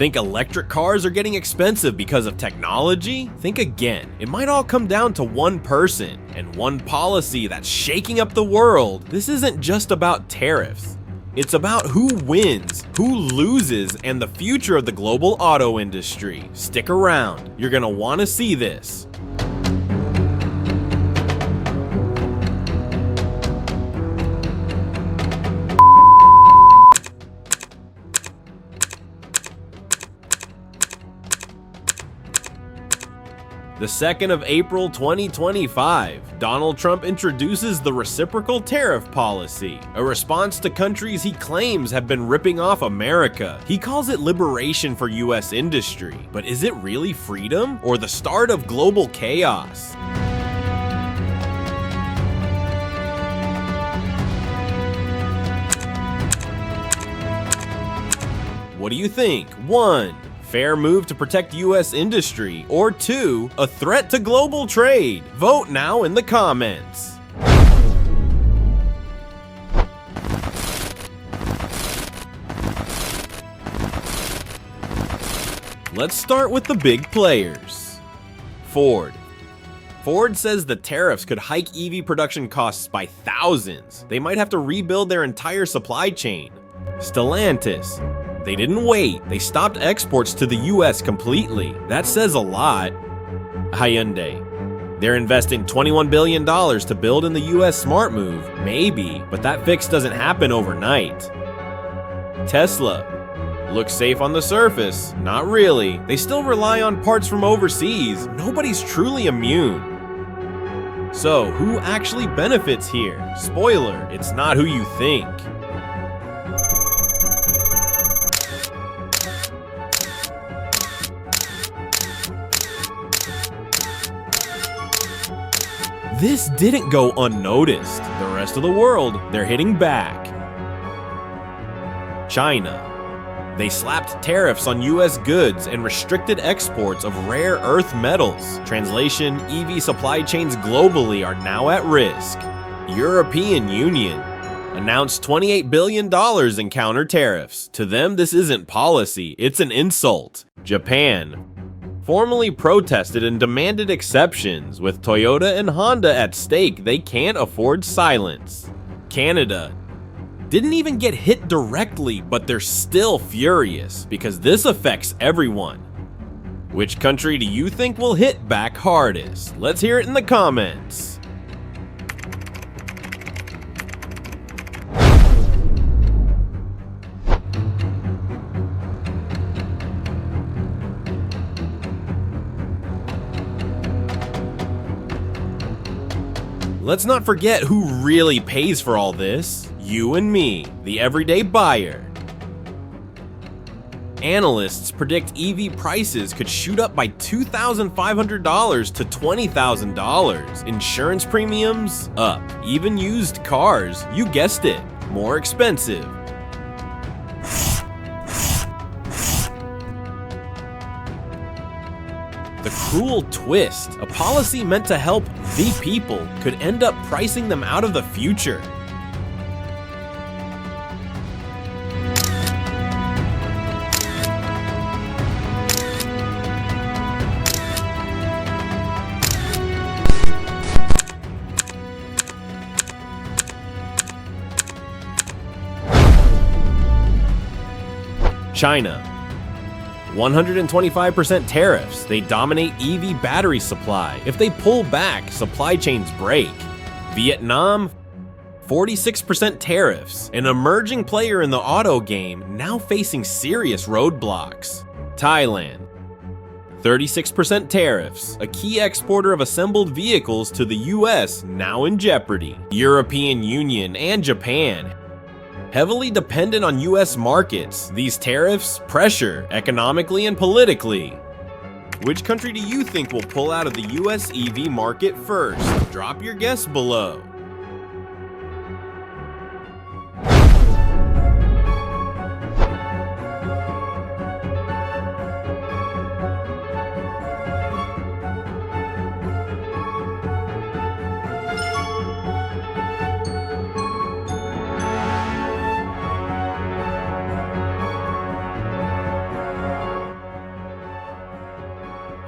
Think electric cars are getting expensive because of technology? Think again. It might all come down to one person and one policy that's shaking up the world. This isn't just about tariffs. It's about who wins, who loses, and the future of the global auto industry. Stick around. You're gonna want to see this. The 2nd of April 2025, Donald Trump introduces the reciprocal tariff policy, a response to countries he claims have been ripping off America. He calls it liberation for US industry, but is it really freedom or the start of global chaos? What do you think? 1. Fair move to protect US industry, or 2, a threat to global trade? Vote now in the comments. Let's start with the big players. Ford. Ford says the tariffs could hike EV production costs by thousands. They might have to rebuild their entire supply chain. Stellantis. They didn't wait, they stopped exports to the US completely. That says a lot. Hyundai. They're investing $21 billion to build in the US smart move. Maybe, but that fix doesn't happen overnight. Tesla. Looks safe on the surface. Not really. They still rely on parts from overseas. Nobody's truly immune. So, who actually benefits here? Spoiler, it's not who you think. This didn't go unnoticed. The rest of the world, they're hitting back. China. They slapped tariffs on US goods and restricted exports of rare earth metals. Translation, EV supply chains globally are now at risk. European Union announced $28 billion in counter tariffs. To them, this isn't policy, it's an insult. Japan formally protested and demanded exceptions. With Toyota and Honda at stake, they can't afford silence. Canada didn't even get hit directly, but they're still furious because this affects everyone. Which country do you think will hit back hardest? Let's hear it in the comments. Let's not forget who really pays for all this. You and me, the everyday buyer. Analysts predict EV prices could shoot up by $2,500 to $20,000. Insurance premiums up. Even used cars, you guessed it, more expensive. The cruel twist, a policy meant to help the people, could end up pricing them out of the future. China. 125% tariffs. They dominate EV battery supply. If they pull back, supply chains break. Vietnam, 46% tariffs. An emerging player in the auto game, now facing serious roadblocks. Thailand, 36% tariffs. A key exporter of assembled vehicles to the US, now in jeopardy. European Union and Japan, heavily dependent on US markets. These tariffs pressure economically and politically. Which country do you think will pull out of the US EV market first? Drop your guess below.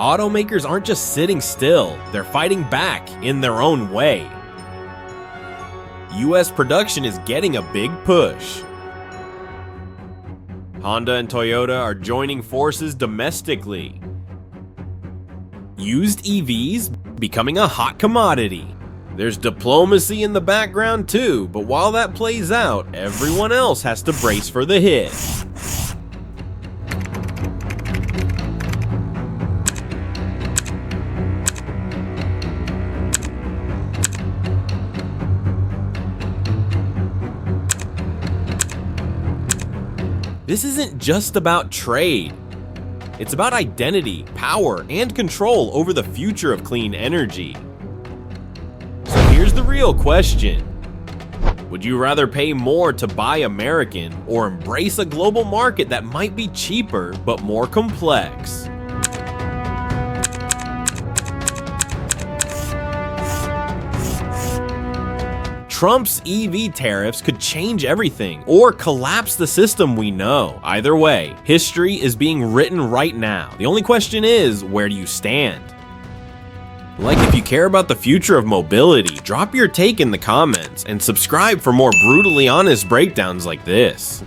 automakers aren't just sitting still, they're fighting back in their own way. US production is getting a big push. Honda and Toyota are joining forces domestically. Used EVs becoming a hot commodity. There's diplomacy in the background too, but while that plays out, everyone else has to brace for the hit. This isn't just about trade. It's about identity, power, and control over the future of clean energy. So here's the real question. Would you rather pay more to buy American or embrace a global market that might be cheaper but more complex? Trump's EV tariffs could change everything or collapse the system we know. Either way, history is being written right now. The only question is, where do you stand? Like, if you care about the future of mobility, drop your take in the comments and subscribe for more brutally honest breakdowns like this.